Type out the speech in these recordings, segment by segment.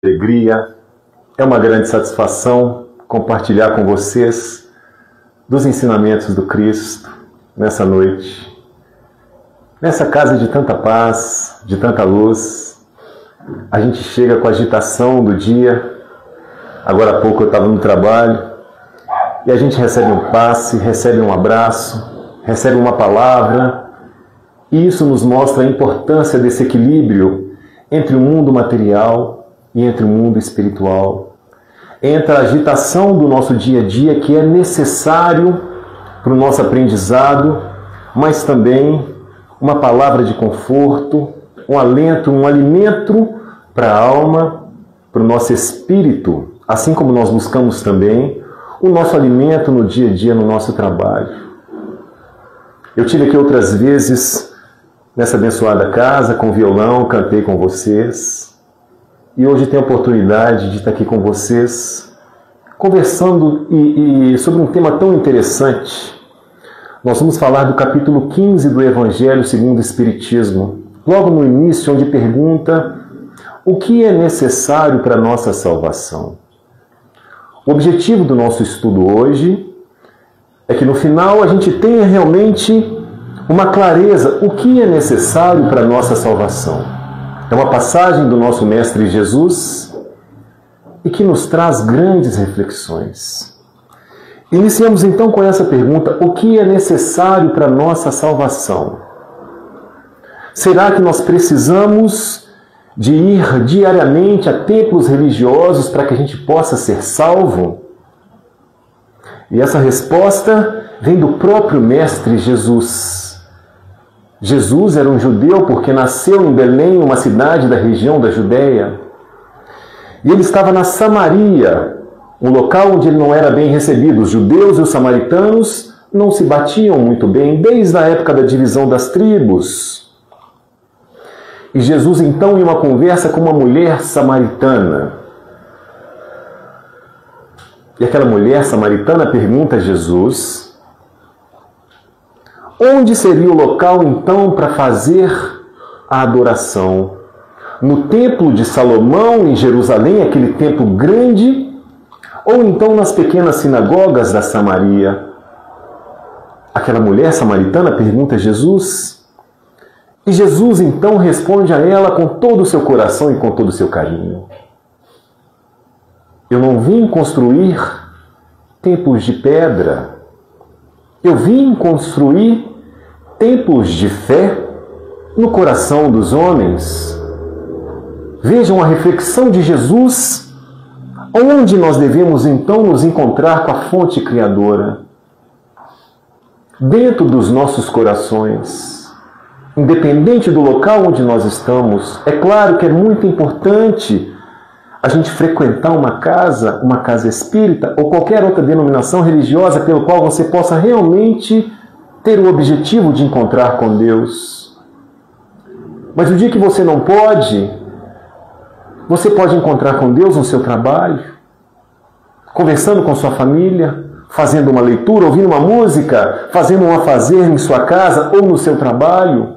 Alegria, é uma grande satisfação compartilhar com vocês dos ensinamentos do Cristo nessa noite, nessa casa de tanta paz, de tanta luz. A gente chega com a agitação do dia. Agora há pouco eu estava no trabalho e a gente recebe um passe, recebe um abraço, recebe uma palavra, e isso nos mostra a importância desse equilíbrio entre o mundo material e entre o mundo espiritual, entre a agitação do nosso dia a dia, que é necessário para o nosso aprendizado, mas também uma palavra de conforto, um alento, um alimento para a alma, para o nosso espírito, assim como nós buscamos também o nosso alimento no dia a dia, no nosso trabalho. Eu tive aqui outras vezes nessa abençoada casa com violão, cantei com vocês. E hoje tenho a oportunidade de estar aqui com vocês, conversando sobre um tema tão interessante. Nós vamos falar do capítulo 15 do Evangelho segundo o Espiritismo, logo no início, onde pergunta o que é necessário para a nossa salvação. O objetivo do nosso estudo hoje é que no final a gente tenha realmente uma clareza, o que é necessário para a nossa salvação. É uma passagem do nosso Mestre Jesus e que nos traz grandes reflexões. Iniciamos então com essa pergunta: o que é necessário para a nossa salvação? Será que nós precisamos de ir diariamente a templos religiosos para que a gente possa ser salvo? E essa resposta vem do próprio Mestre Jesus. Jesus era um judeu porque nasceu em Belém, uma cidade da região da Judéia. E ele estava na Samaria, um local onde ele não era bem recebido. Os judeus e os samaritanos não se batiam muito bem, desde a época da divisão das tribos. E Jesus então, em uma conversa com uma mulher samaritana, e aquela mulher samaritana pergunta a Jesus: onde seria o local, então, para fazer a adoração? No templo de Salomão, em Jerusalém, aquele templo grande, ou então nas pequenas sinagogas da Samaria? Aquela mulher samaritana pergunta a Jesus, e Jesus, então, responde a ela com todo o seu coração e com todo o seu carinho: eu não vim construir templos de pedra, eu vim construir templos de fé no coração dos homens. Vejam a reflexão de Jesus, onde nós devemos então nos encontrar com a fonte criadora. Dentro dos nossos corações, independente do local onde nós estamos. É claro que é muito importante a gente frequentar uma casa espírita ou qualquer outra denominação religiosa pelo qual você possa realmente ter o objetivo de encontrar com Deus. Mas o dia que você não pode, você pode encontrar com Deus no seu trabalho, conversando com sua família, fazendo uma leitura, ouvindo uma música, fazendo um afazer em sua casa ou no seu trabalho,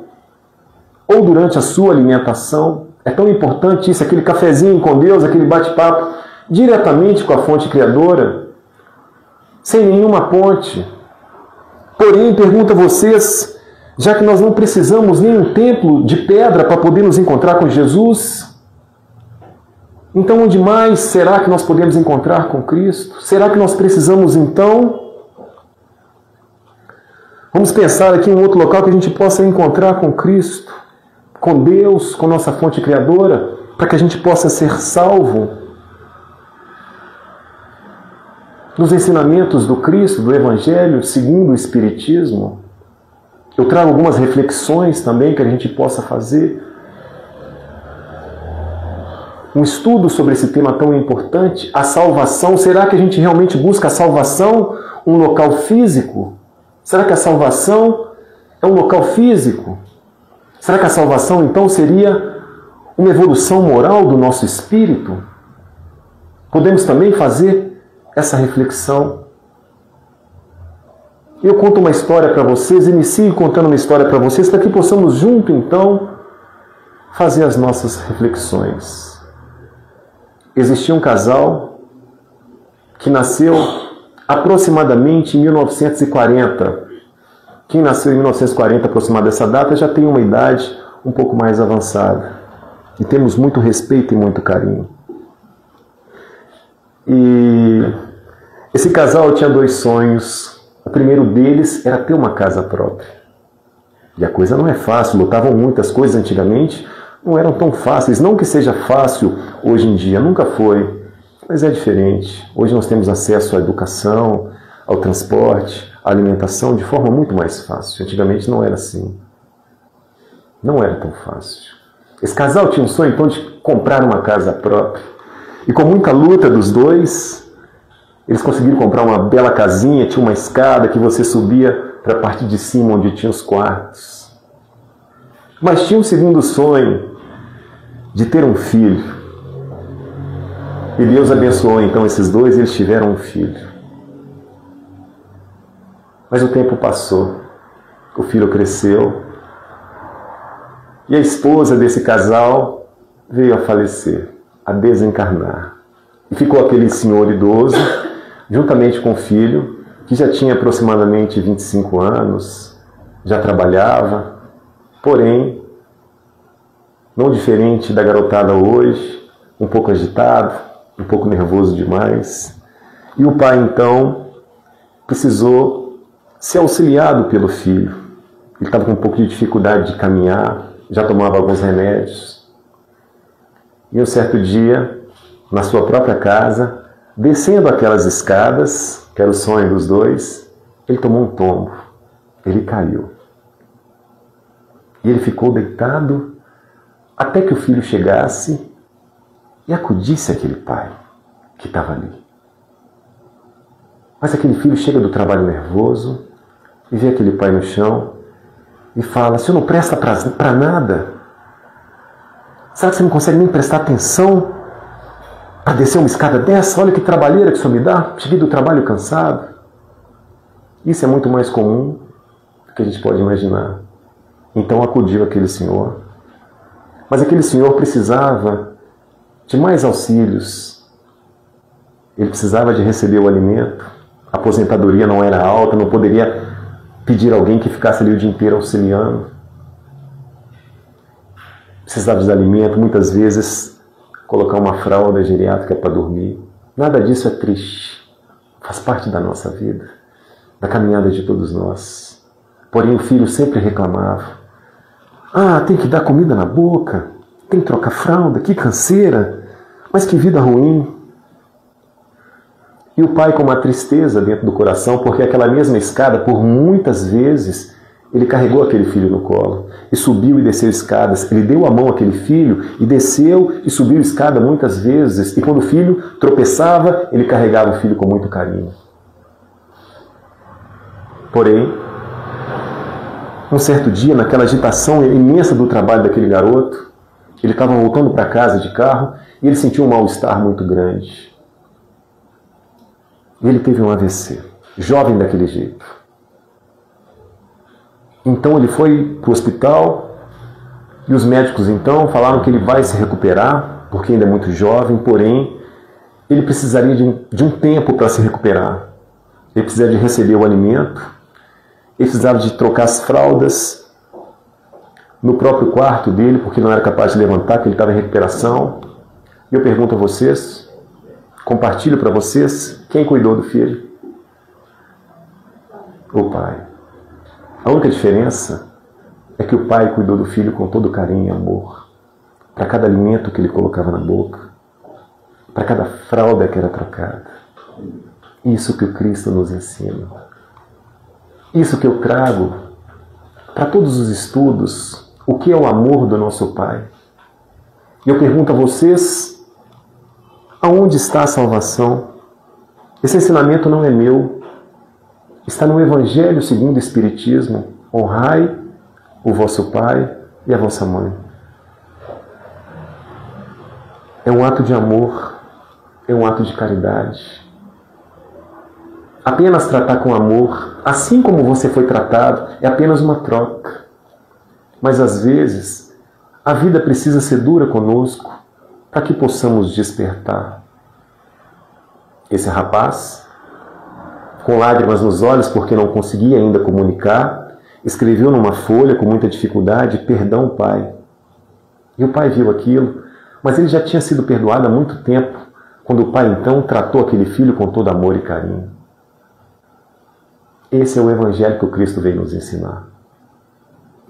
ou durante a sua alimentação. É tão importante isso, aquele cafezinho com Deus, aquele bate-papo diretamente com a fonte criadora, sem nenhuma ponte. Porém, pergunto a vocês, já que nós não precisamos nem um templo de pedra para poder nos encontrar com Jesus, então onde mais será que nós podemos encontrar com Cristo? Será que nós precisamos então? Vamos pensar aqui em um outro local que a gente possa encontrar com Cristo, com Deus, com nossa fonte criadora, para que a gente possa ser salvo. Nos ensinamentos do Cristo, do Evangelho segundo o Espiritismo, eu trago algumas reflexões também que a gente possa fazer. Um estudo sobre esse tema tão importante, a salvação. Será que a gente realmente busca a salvação um local físico? Será que a salvação é um local físico? Será que a salvação então seria uma evolução moral do nosso espírito? Podemos também fazer essa reflexão. Eu conto uma história para vocês, inicio contando uma história para vocês, para que possamos junto, então, fazer as nossas reflexões. existia um casal que nasceu aproximadamente em 1940. Quem nasceu em 1940, aproximado dessa data, já tem uma idade um pouco mais avançada. E temos muito respeito e muito carinho. E esse casal tinha 2 sonhos. O primeiro deles era ter uma casa própria. E a coisa não é fácil, lutavam muitas coisas antigamente, não eram tão fáceis. Não que seja fácil hoje em dia, nunca foi, mas é diferente. Hoje nós temos acesso à educação, ao transporte, à alimentação de forma muito mais fácil. Antigamente não era assim. Não era tão fácil. Esse casal tinha um sonho então de comprar uma casa própria. E com muita luta dos dois, eles conseguiram comprar uma bela casinha, tinha uma escada que você subia para a parte de cima onde tinha os quartos. Mas tinha um segundo sonho, de ter um filho. E Deus abençoou então esses dois e eles tiveram um filho. Mas o tempo passou, o filho cresceu e a esposa desse casal veio a falecer, a desencarnar. E ficou aquele senhor idoso, juntamente com o filho, que já tinha aproximadamente 25 anos, já trabalhava, porém, não diferente da garotada hoje, um pouco agitado, um pouco nervoso demais. E o pai, então, precisou ser auxiliado pelo filho. Ele estava com um pouco de dificuldade de caminhar, já tomava alguns remédios. E um certo dia, na sua própria casa, descendo aquelas escadas, que era o sonho dos dois, ele tomou um tombo. Ele caiu. E ele ficou deitado até que o filho chegasse e acudisse aquele pai que estava ali. Mas aquele filho chega do trabalho nervoso e vê aquele pai no chão e fala: "Senhor, não presta para nada? Será que você não consegue nem prestar atenção para descer uma escada dessa? Olha que trabalheira que o senhor me dá. Cheguei do trabalho cansado." Isso é muito mais comum do que a gente pode imaginar. Então acudiu aquele senhor. Mas aquele senhor precisava de mais auxílios. Ele precisava de receber o alimento. A aposentadoria não era alta, não poderia pedir alguém que ficasse ali o dia inteiro auxiliando. Precisava de alimento, muitas vezes colocar uma fralda geriátrica para dormir. Nada disso é triste. Faz parte da nossa vida, da caminhada de todos nós. Porém, o filho sempre reclamava: "Ah, tem que dar comida na boca, tem que trocar fralda, que canseira, mas que vida ruim." E o pai com uma tristeza dentro do coração, porque aquela mesma escada, por muitas vezes, ele carregou aquele filho no colo. E subiu e desceu escadas. Ele deu a mão àquele filho e desceu e subiu escada muitas vezes. E quando o filho tropeçava, ele carregava o filho com muito carinho. Porém, um certo dia, naquela agitação imensa do trabalho daquele garoto, ele estava voltando para casa de carro e ele sentiu um mal-estar muito grande. E ele teve um AVC, jovem daquele jeito. Então ele foi para o hospital e os médicos então falaram que ele vai se recuperar, porque ainda é muito jovem, porém ele precisaria de um tempo para se recuperar. Ele precisaria de receber o alimento, ele precisava de trocar as fraldas no próprio quarto dele, porque não era capaz de levantar, porque ele estava em recuperação. E eu pergunto a vocês, compartilho para vocês, quem cuidou do filho? O pai. A única diferença é que o pai cuidou do filho com todo carinho e amor, para cada alimento que ele colocava na boca, para cada fralda que era trocada. Isso que o Cristo nos ensina. Isso que eu trago para todos os estudos, o que é o amor do nosso Pai. E eu pergunto a vocês, aonde está a salvação? Esse ensinamento não é meu, está no Evangelho segundo o Espiritismo. Honrai o vosso pai e a vossa mãe. É um ato de amor, é um ato de caridade. Apenas tratar com amor, assim como você foi tratado, é apenas uma troca. Mas às vezes, a vida precisa ser dura conosco para que possamos despertar. Esse rapaz, com lágrimas nos olhos porque não conseguia ainda comunicar, escreveu numa folha com muita dificuldade: perdão, pai. E o pai viu aquilo, mas ele já tinha sido perdoado há muito tempo, quando o pai então tratou aquele filho com todo amor e carinho. Esse é o evangelho que o Cristo veio nos ensinar.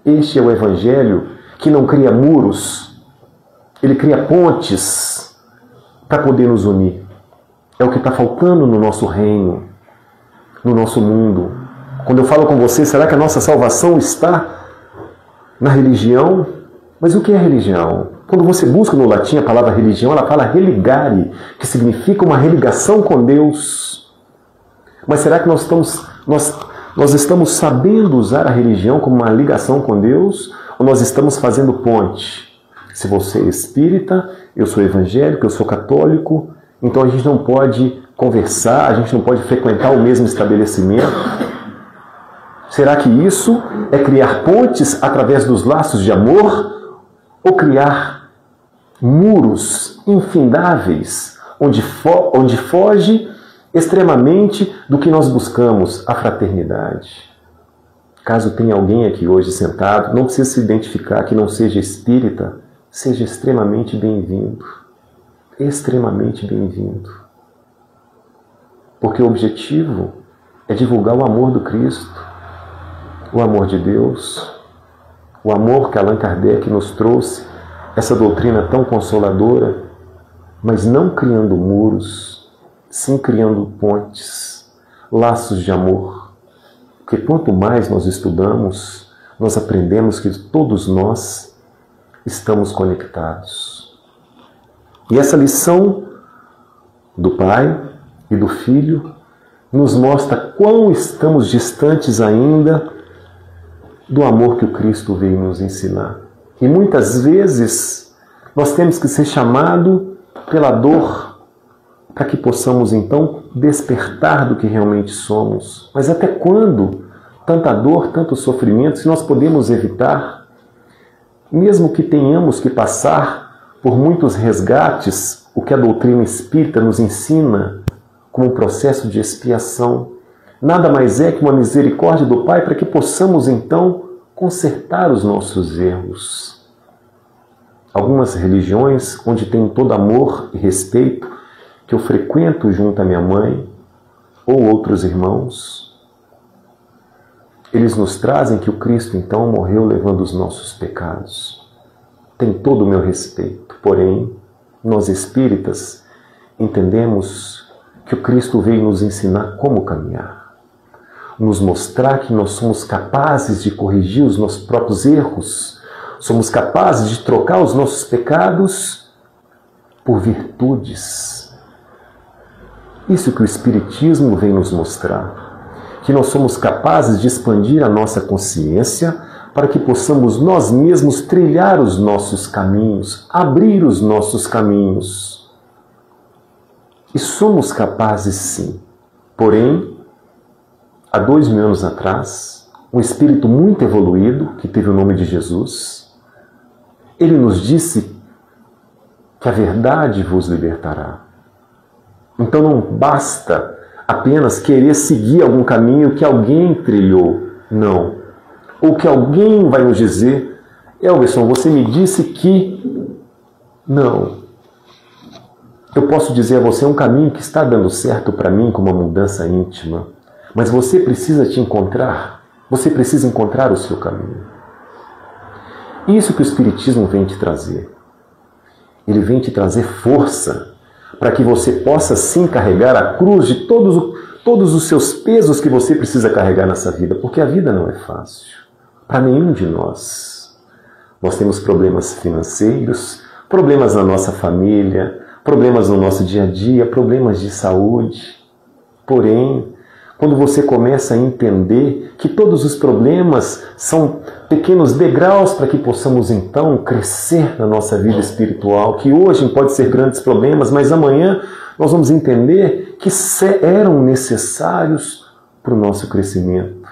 Este é o evangelho que não cria muros, ele cria pontes para poder nos unir. É o que está faltando no nosso reino, no nosso mundo. Quando eu falo com você, será que a nossa salvação está na religião? Mas o que é religião? Quando você busca no latim a palavra religião, ela fala religare, que significa uma religação com Deus. Mas será que nós estamos sabendo usar a religião como uma ligação com Deus? Ou nós estamos fazendo ponte? Se você é espírita, eu sou evangélico, eu sou católico, então a gente não pode conversar, a gente não pode frequentar o mesmo estabelecimento. Será que isso é criar pontes através dos laços de amor? Ou criar muros infindáveis, onde foge extremamente do que nós buscamos, a fraternidade? Caso tenha alguém aqui hoje sentado, não precisa se identificar, que não seja espírita, seja extremamente bem-vindo. Extremamente bem-vindo. Porque o objetivo é divulgar o amor do Cristo, o amor de Deus, o amor que Allan Kardec nos trouxe, essa doutrina tão consoladora, mas não criando muros, sim criando pontes, laços de amor. Porque quanto mais nós estudamos, nós aprendemos que todos nós estamos conectados. E essa lição do Pai e do Filho nos mostra quão estamos distantes ainda do amor que o Cristo veio nos ensinar. E muitas vezes nós temos que ser chamados pela dor para que possamos então despertar do que realmente somos. Mas até quando tanta dor, tanto sofrimento, se nós podemos evitar, mesmo que tenhamos que passar por muitos resgates, o que a doutrina espírita nos ensina como um processo de expiação, nada mais é que uma misericórdia do Pai para que possamos então consertar os nossos erros. Algumas religiões onde tem todo amor e respeito, que eu frequento junto à minha mãe ou outros irmãos, eles nos trazem que o Cristo então morreu levando os nossos pecados. Tem todo o meu respeito, porém, nós espíritas entendemos que o Cristo veio nos ensinar como caminhar, nos mostrar que nós somos capazes de corrigir os nossos próprios erros, somos capazes de trocar os nossos pecados por virtudes. Isso que o Espiritismo vem nos mostrar, que nós somos capazes de expandir a nossa consciência para que possamos nós mesmos trilhar os nossos caminhos, abrir os nossos caminhos. E somos capazes sim. Porém, há 2000 anos atrás, um espírito muito evoluído, que teve o nome de Jesus, ele nos disse que a verdade vos libertará. Então não basta apenas querer seguir algum caminho que alguém trilhou. Não. Ou que alguém vai nos dizer: Elverson, você me disse que... Não. Eu posso dizer a você um caminho que está dando certo para mim com uma mudança íntima. Mas você precisa te encontrar. Você precisa encontrar o seu caminho. Isso que o Espiritismo vem te trazer. Ele vem te trazer força para que você possa sim carregar a cruz de todos os seus pesos que você precisa carregar nessa vida. Porque a vida não é fácil. Para nenhum de nós. Nós temos problemas financeiros, problemas na nossa família, problemas no nosso dia a dia, problemas de saúde. Porém, quando você começa a entender que todos os problemas são pequenos degraus para que possamos então crescer na nossa vida espiritual, que hoje pode ser grandes problemas, mas amanhã nós vamos entender que eram necessários para o nosso crescimento.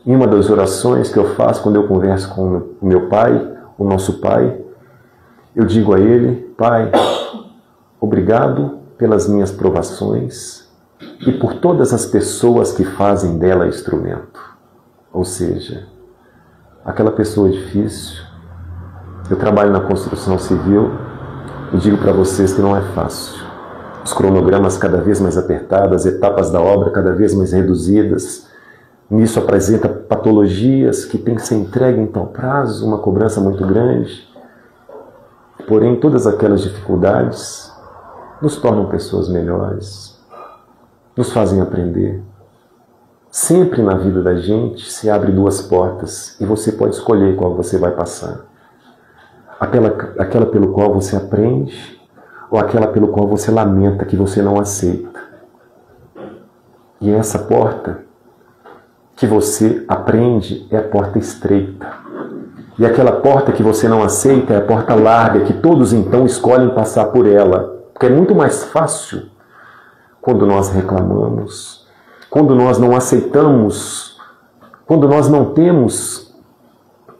E uma das orações que eu faço quando eu converso com o meu pai, o nosso pai, eu digo a Ele: Pai, obrigado pelas minhas provações e por todas as pessoas que fazem dela instrumento. Ou seja, aquela pessoa difícil. Eu trabalho na construção civil e digo para vocês que não é fácil. Os cronogramas cada vez mais apertados, as etapas da obra cada vez mais reduzidas. Nisso apresenta patologias que têm que ser entregues em tal prazo, uma cobrança muito grande. Porém, todas aquelas dificuldades nos tornam pessoas melhores, nos fazem aprender. Sempre na vida da gente se abre duas portas e você pode escolher qual você vai passar. Aquela pelo qual você aprende ou aquela pelo qual você lamenta que você não aceita. E essa porta que você aprende é a porta estreita. E aquela porta que você não aceita é a porta larga, que todos então escolhem passar por ela. Porque é muito mais fácil quando nós reclamamos, quando nós não aceitamos, quando nós não temos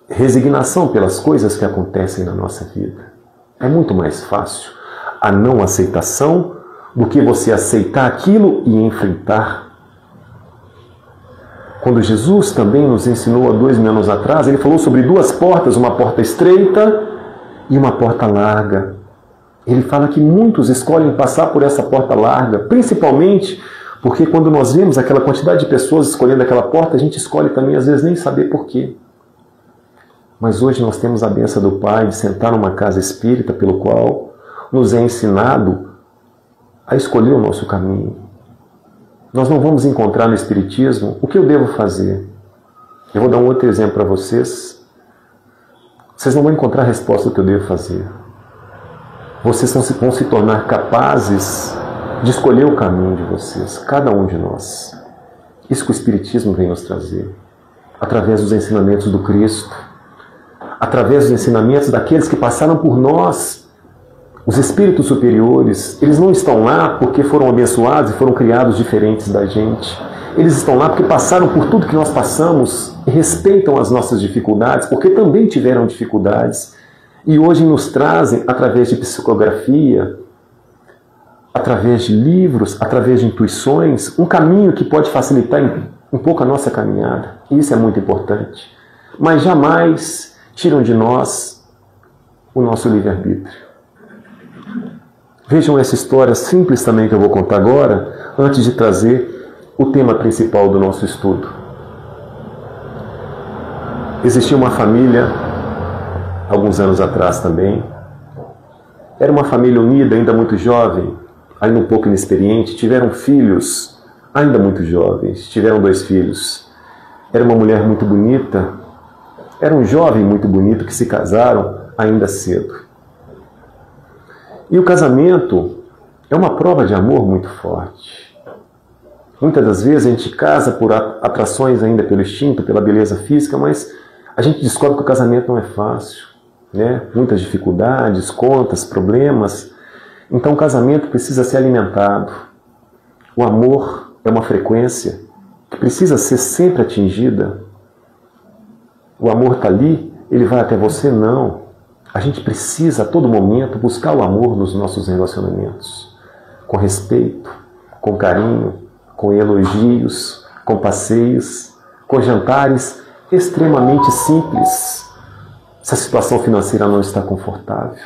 resignação pelas coisas que acontecem na nossa vida. É muito mais fácil a não aceitação do que você aceitar aquilo e enfrentar. Quando Jesus também nos ensinou há 2000 anos atrás, ele falou sobre duas portas, uma porta estreita e uma porta larga. Ele fala que muitos escolhem passar por essa porta larga, principalmente porque quando nós vemos aquela quantidade de pessoas escolhendo aquela porta, a gente escolhe também às vezes nem saber por quê. Mas hoje nós temos a bênção do Pai de sentar numa casa espírita pelo qual nos é ensinado a escolher o nosso caminho. Nós não vamos encontrar no Espiritismo o que eu devo fazer. Eu vou dar um outro exemplo para vocês. Vocês não vão encontrar a resposta do que eu devo fazer. Vocês vão se tornar capazes de escolher o caminho de vocês, cada um de nós. Isso que o Espiritismo vem nos trazer, através dos ensinamentos do Cristo, através dos ensinamentos daqueles que passaram por nós. Os espíritos superiores, eles não estão lá porque foram abençoados e foram criados diferentes da gente. Eles estão lá porque passaram por tudo que nós passamos e respeitam as nossas dificuldades, porque também tiveram dificuldades. E hoje nos trazem, através de psicografia, através de livros, através de intuições, um caminho que pode facilitar um pouco a nossa caminhada. E isso é muito importante. Mas jamais tiram de nós o nosso livre-arbítrio. Vejam essa história simples também que eu vou contar agora, antes de trazer o tema principal do nosso estudo. Existia uma família, alguns anos atrás também. Era uma família unida, ainda muito jovem, ainda um pouco inexperiente. Tiveram filhos, ainda muito jovens. Tiveram 2 filhos. Era uma mulher muito bonita. Era um jovem muito bonito que se casaram ainda cedo. E o casamento é uma prova de amor muito forte. Muitas das vezes a gente casa por atrações ainda pelo instinto, pela beleza física, mas a gente descobre que o casamento não é fácil, né? Muitas dificuldades, contas, problemas. Então o casamento precisa ser alimentado. O amor é uma frequência que precisa ser sempre atingida. O amor está ali, ele vai até você? Não. A gente precisa a todo momento buscar o amor nos nossos relacionamentos. Com respeito, com carinho, com elogios, com passeios, com jantares extremamente simples. Se a situação financeira não está confortável.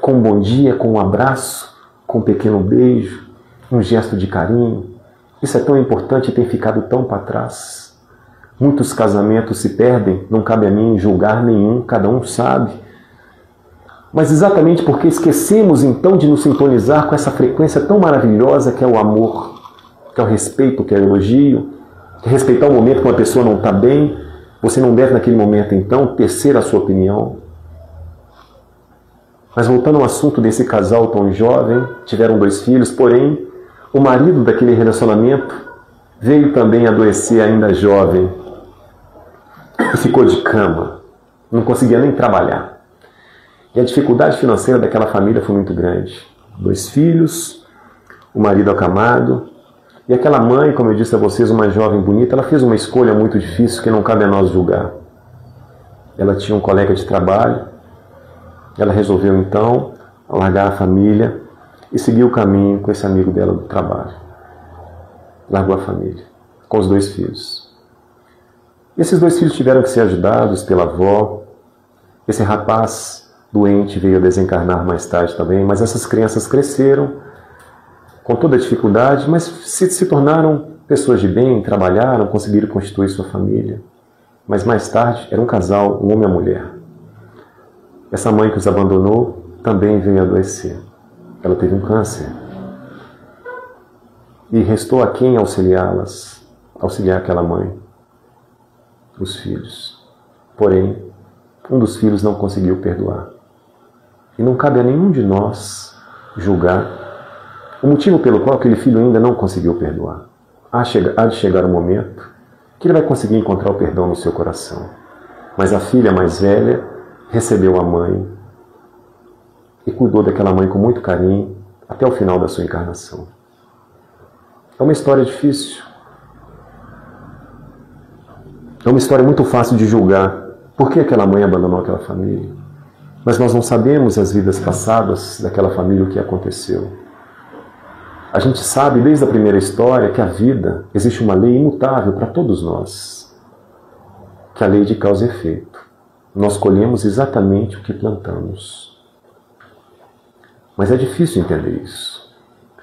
Com um bom dia, com um abraço, com um pequeno beijo, um gesto de carinho. Isso é tão importante e tem ficado tão para trás. Muitos casamentos se perdem, não cabe a mim julgar nenhum, cada um sabe. Mas exatamente porque esquecemos então de nos sintonizar com essa frequência tão maravilhosa que é o amor, que é o respeito, que é o elogio, que é respeitar o momento que uma pessoa não está bem, você não deve naquele momento então tecer a sua opinião. Mas voltando ao assunto desse casal tão jovem, tiveram 2 filhos, porém o marido daquele relacionamento veio também adoecer ainda jovem e ficou de cama, não conseguia nem trabalhar. E a dificuldade financeira daquela família foi muito grande. 2 filhos, o marido acamado, e aquela mãe, como eu disse a vocês, uma jovem bonita, ela fez uma escolha muito difícil que não cabe a nós julgar. Ela tinha um colega de trabalho Ela resolveu então largar a família e seguir o caminho com esse amigo dela do trabalho. Largou a família, com os 2 filhos. E esses 2 filhos tiveram que ser ajudados pela avó. Esse rapaz doente veio a desencarnar mais tarde também, mas essas crianças cresceram com toda a dificuldade, mas se tornaram pessoas de bem, trabalharam, conseguiram constituir sua família. Mas mais tarde era um casal, um homem e uma mulher. Essa mãe que os abandonou também veio a adoecer. Ela teve um câncer. E restou a quem auxiliá-las? Auxiliar aquela mãe, os filhos. Porém, um dos filhos não conseguiu perdoar. E não cabe a nenhum de nós julgar o motivo pelo qual aquele filho ainda não conseguiu perdoar. Há de chegar o momento que ele vai conseguir encontrar o perdão no seu coração. Mas a filha mais velha recebeu a mãe e cuidou daquela mãe com muito carinho até o final da sua encarnação. É uma história difícil. É uma história muito fácil de julgar. Por que aquela mãe abandonou aquela família? Mas nós não sabemos as vidas passadas daquela família, o que aconteceu. A gente sabe desde a primeira história que a vida, existe uma lei imutável para todos nós, que é a lei de causa e efeito. Nós colhemos exatamente o que plantamos. Mas é difícil entender isso.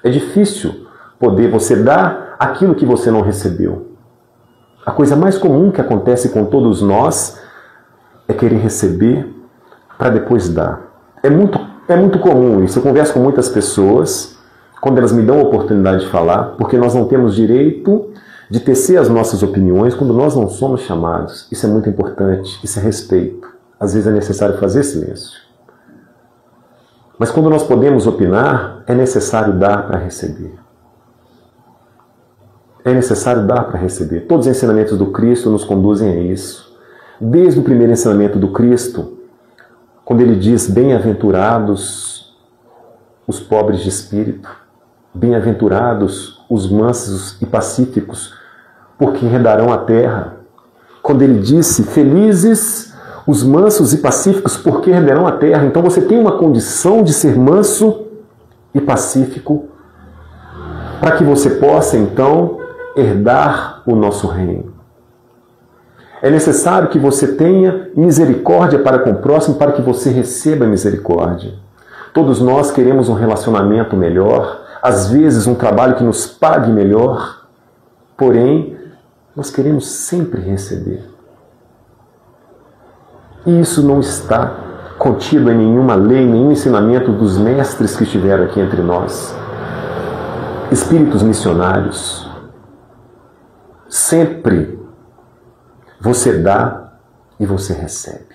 É difícil poder você dar aquilo que você não recebeu. A coisa mais comum que acontece com todos nós é querer receber para depois dar. É muito comum isso. Eu converso com muitas pessoas quando elas me dão a oportunidade de falar, porque nós não temos direito de tecer as nossas opiniões quando nós não somos chamados. Isso é muito importante, isso é respeito. Às vezes é necessário fazer silêncio. Mas quando nós podemos opinar, é necessário dar para receber. É necessário dar para receber. Todos os ensinamentos do Cristo nos conduzem a isso. Desde o primeiro ensinamento do Cristo, quando ele diz: bem-aventurados os pobres de espírito, bem-aventurados os mansos e pacíficos, porque herdarão a terra. Quando ele disse: felizes os mansos e pacíficos, porque herdarão a terra. Então você tem uma condição de ser manso e pacífico para que você possa então herdar o nosso reino. É necessário que você tenha misericórdia para com o próximo, para que você receba misericórdia. Todos nós queremos um relacionamento melhor, às vezes um trabalho que nos pague melhor, porém, nós queremos sempre receber. E isso não está contido em nenhuma lei, nenhum ensinamento dos mestres que estiveram aqui entre nós. Espíritos missionários. Sempre você dá e você recebe.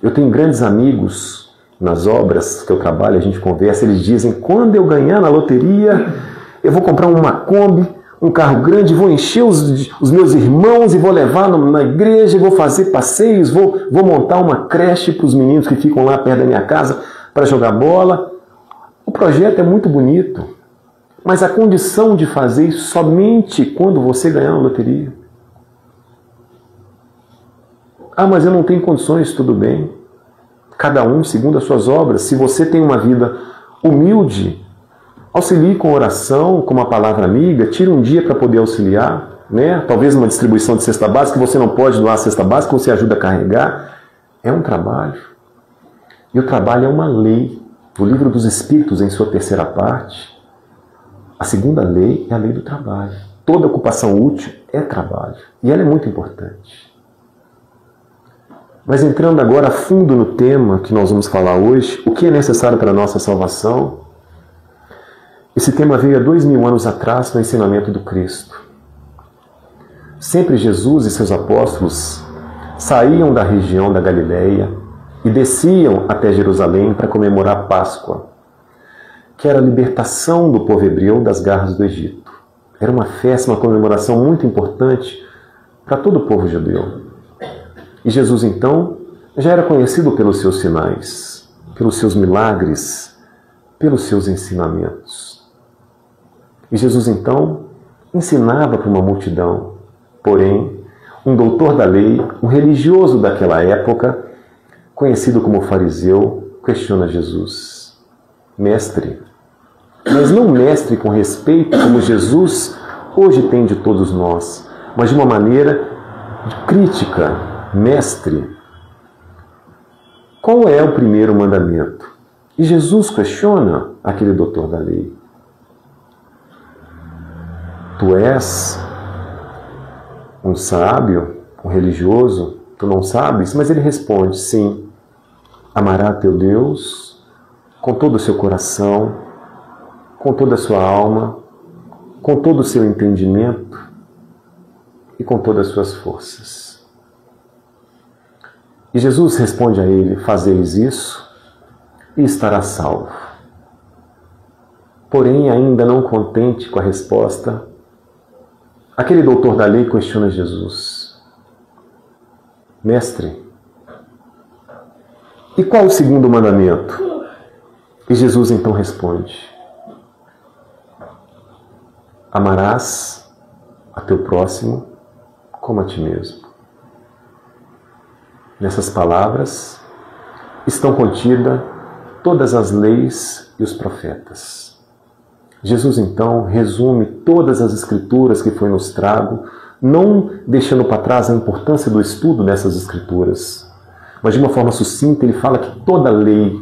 Eu tenho grandes amigos nas obras que eu trabalho, a gente conversa, eles dizem: quando eu ganhar na loteria, eu vou comprar uma Kombi, um carro grande, vou encher os meus irmãos e vou levar na igreja, vou fazer passeios, vou montar uma creche para os meninos que ficam lá perto da minha casa para jogar bola. O projeto é muito bonito, mas a condição de fazer isso somente quando você ganhar na loteria. Ah, mas eu não tenho condições, tudo bem. Cada um segundo as suas obras. Se você tem uma vida humilde, auxilie com oração, com uma palavra amiga, tire um dia para poder auxiliar, né? Talvez uma distribuição de cesta básica, você não pode doar a cesta básica, você ajuda a carregar. É um trabalho. E o trabalho é uma lei. O Livro dos Espíritos, em sua terceira parte, a segunda lei é a lei do trabalho. Toda ocupação útil é trabalho. E ela é muito importante. Mas entrando agora a fundo no tema que nós vamos falar hoje, o que é necessário para a nossa salvação? Esse tema veio há 2000 anos atrás no ensinamento do Cristo. Sempre Jesus e seus apóstolos saíam da região da Galileia e desciam até Jerusalém para comemorar a Páscoa, que era a libertação do povo hebreu das garras do Egito. Era uma festa, uma comemoração muito importante para todo o povo judeu. E Jesus, então, já era conhecido pelos seus sinais, pelos seus milagres, pelos seus ensinamentos. E Jesus, então, ensinava para uma multidão. Porém, um doutor da lei, um religioso daquela época, conhecido como fariseu, questiona Jesus: Mestre, mas não mestre com respeito como Jesus hoje tem de todos nós, mas de uma maneira de crítica. Mestre, qual é o primeiro mandamento? E Jesus questiona aquele doutor da lei: Tu és um sábio, um religioso, tu não sabes? Mas ele responde: sim, amará teu Deus com todo o seu coração, com toda a sua alma, com todo o seu entendimento e com todas as suas forças. E Jesus responde a ele: fazeis isso e estará salvo. Porém, ainda não contente com a resposta, aquele doutor da lei questiona Jesus: Mestre, e qual o segundo mandamento? E Jesus então responde: amarás a teu próximo como a ti mesmo. Nessas palavras estão contidas todas as leis e os profetas. Jesus então resume todas as escrituras que foi nos trago, não deixando para trás a importância do estudo dessas escrituras, mas de uma forma sucinta ele fala que toda lei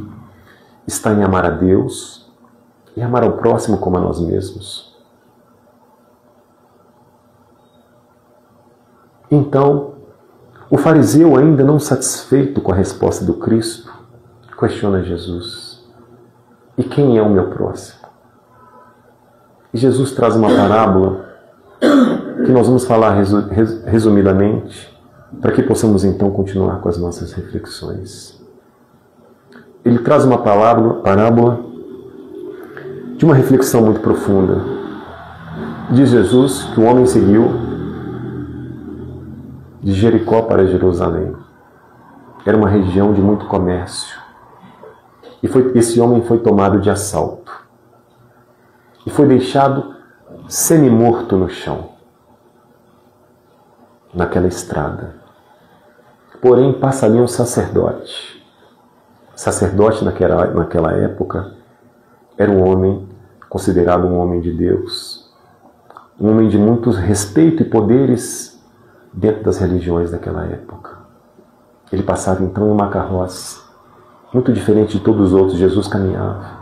está em amar a Deus e amar ao próximo como a nós mesmos. Então, o fariseu, ainda não satisfeito com a resposta do Cristo, questiona Jesus: e quem é o meu próximo? E Jesus traz uma parábola que nós vamos falar resumidamente, para que possamos então continuar com as nossas reflexões. Ele traz uma parábola de uma reflexão muito profunda. Diz Jesus que o homem seguiu de Jericó para Jerusalém. Era uma região de muito comércio. E esse homem foi tomado de assalto. E foi deixado semi-morto no chão, naquela estrada. Porém, passa ali um sacerdote. Sacerdote naquela época era um homem considerado um homem de Deus, um homem de muito respeito e poderes dentro das religiões daquela época. Ele passava então em uma carroça, muito diferente de todos os outros. Jesus caminhava.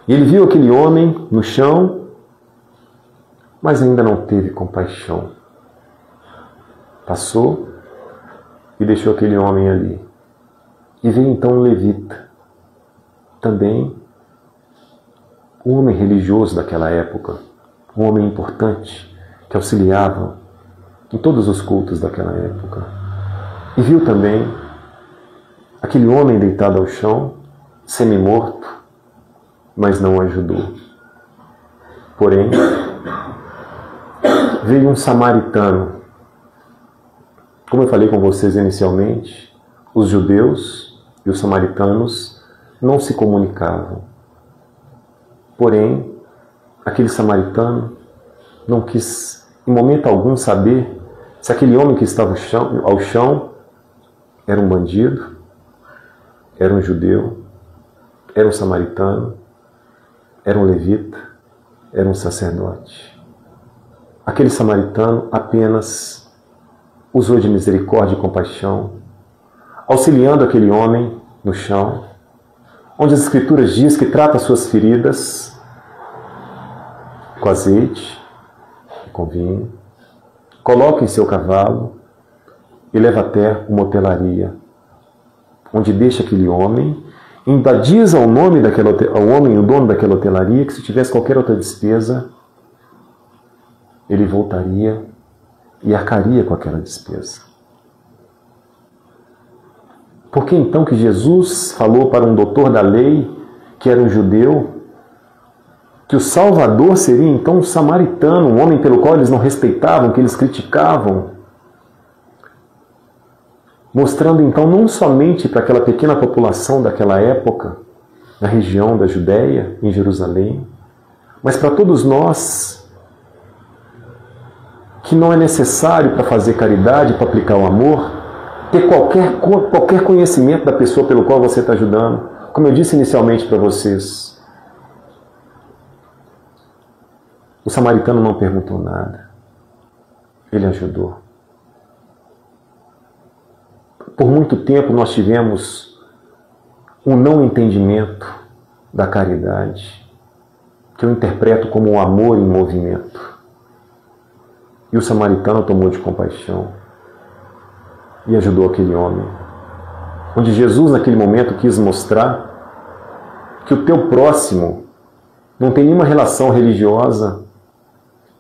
E ele viu aquele homem no chão, mas ainda não teve compaixão. Passou e deixou aquele homem ali. E veio então um levita, também um homem religioso daquela época, um homem importante, que auxiliava em todos os cultos daquela época. E viu também aquele homem deitado ao chão, semi-morto, mas não o ajudou. Porém, veio um samaritano. Como eu falei com vocês inicialmente, os judeus e os samaritanos não se comunicavam. Porém, aquele samaritano não quis, em momento algum, saber se aquele homem que estava ao chão era um bandido, era um judeu, era um samaritano, era um levita, era um sacerdote. Aquele samaritano apenas usou de misericórdia e compaixão, auxiliando aquele homem no chão, onde as Escrituras diz que trata as suas feridas com azeite e com vinho, coloca em seu cavalo e leva até uma hotelaria, onde deixa aquele homem, ainda diz ao homem, o dono daquela hotelaria, que se tivesse qualquer outra despesa, ele voltaria e arcaria com aquela despesa. Por que então que Jesus falou para um doutor da lei, que era um judeu, que o Salvador seria então um samaritano, um homem pelo qual eles não respeitavam, que eles criticavam? Mostrando então não somente para aquela pequena população daquela época, na região da Judéia, em Jerusalém, mas para todos nós, que não é necessário para fazer caridade, para aplicar o amor, ter qualquer conhecimento da pessoa pelo qual você está ajudando. Como eu disse inicialmente para vocês, o samaritano não perguntou nada. Ele ajudou. Por muito tempo nós tivemos um não entendimento da caridade, que eu interpreto como um amor em movimento. E o samaritano tomou de compaixão e ajudou aquele homem. Onde Jesus, naquele momento, quis mostrar que o teu próximo não tem nenhuma relação religiosa,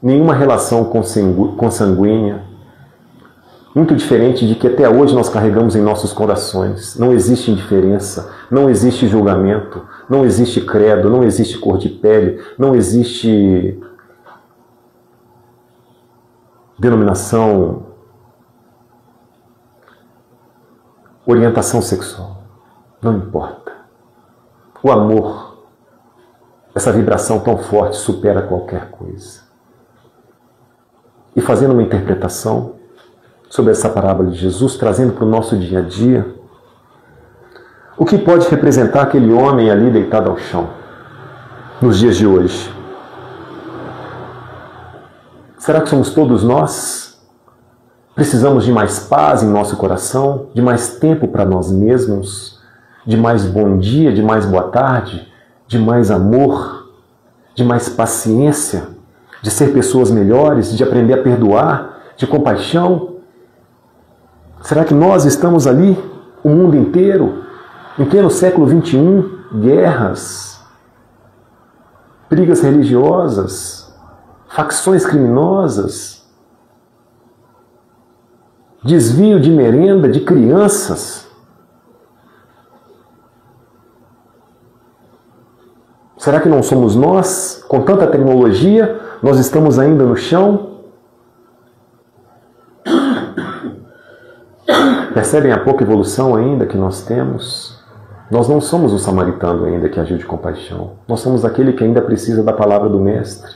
nenhuma relação consanguínea, muito diferente de que até hoje nós carregamos em nossos corações. Não existe indiferença, não existe julgamento, não existe credo, não existe cor de pele, não existe denominação, orientação sexual. Não importa. O amor, essa vibração tão forte, supera qualquer coisa. E fazendo uma interpretação sobre essa parábola de Jesus, trazendo para o nosso dia a dia, o que pode representar aquele homem ali deitado ao chão, nos dias de hoje? Será que somos todos nós? Precisamos de mais paz em nosso coração, de mais tempo para nós mesmos, de mais bom dia, de mais boa tarde, de mais amor, de mais paciência, de ser pessoas melhores, de aprender a perdoar, de compaixão? Será que nós estamos ali, o mundo inteiro, em pleno século XXI, guerras, brigas religiosas, facções criminosas, desvio de merenda de crianças? Será que não somos nós? Com tanta tecnologia, nós estamos ainda no chão? Percebem a pouca evolução ainda que nós temos? Nós não somos o samaritano ainda que agiu de compaixão. Nós somos aquele que ainda precisa da palavra do Mestre.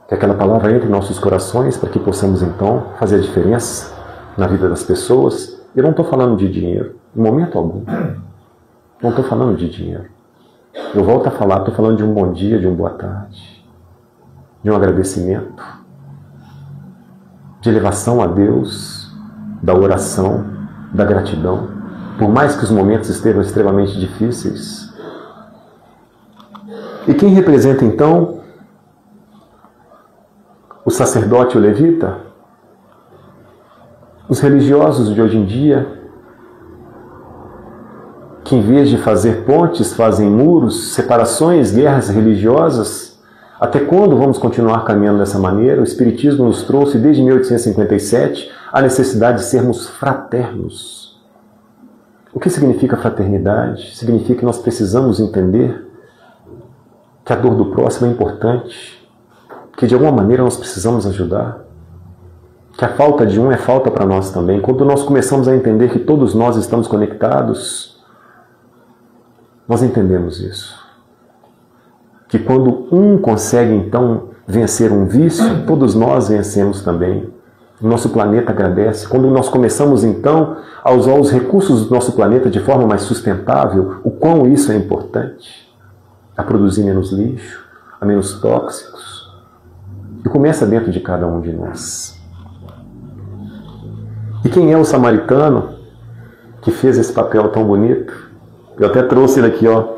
Que aquela palavra entre em nossos corações para que possamos então fazer a diferença na vida das pessoas. Eu não estou falando de dinheiro, em momento algum. Não estou falando de dinheiro. Eu volto a falar, estou falando de um bom dia, de uma boa tarde, de um agradecimento, de elevação a Deus, da oração, da gratidão, por mais que os momentos estejam extremamente difíceis. E quem representa então o sacerdote e o levita? Os religiosos de hoje em dia, que em vez de fazer pontes, fazem muros, separações, guerras religiosas. Até quando vamos continuar caminhando dessa maneira? O Espiritismo nos trouxe, desde 1857, a necessidade de sermos fraternos. O que significa fraternidade? Significa que nós precisamos entender que a dor do próximo é importante, que de alguma maneira nós precisamos ajudar, que a falta de um é falta para nós também. Quando nós começamos a entender que todos nós estamos conectados, nós entendemos isso. Que quando um consegue então vencer um vício, todos nós vencemos também. O nosso planeta agradece. Quando nós começamos então a usar os recursos do nosso planeta de forma mais sustentável, o quão isso é importante, a produzir menos lixo, a menos tóxicos. E começa dentro de cada um de nós. E quem é o samaritano que fez esse papel tão bonito? Eu até trouxe ele aqui, ó.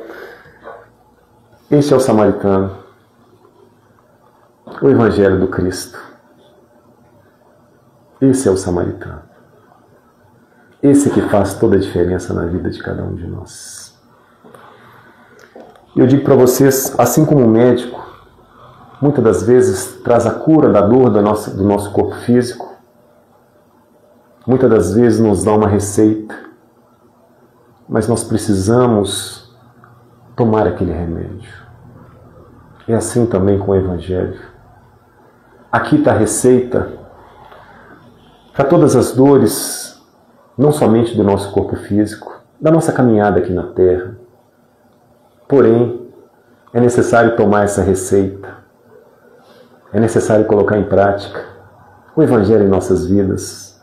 Este é o samaritano. O Evangelho do Cristo. Esse é o samaritano. Esse que faz toda a diferença na vida de cada um de nós. Eu digo para vocês, assim como o médico, muitas das vezes traz a cura da dor do nosso corpo físico, muitas das vezes nos dá uma receita, mas nós precisamos tomar aquele remédio. É assim também com o Evangelho. Aqui está a receita para todas as dores, não somente do nosso corpo físico, da nossa caminhada aqui na Terra. Porém, é necessário tomar essa receita. É necessário colocar em prática o Evangelho em nossas vidas.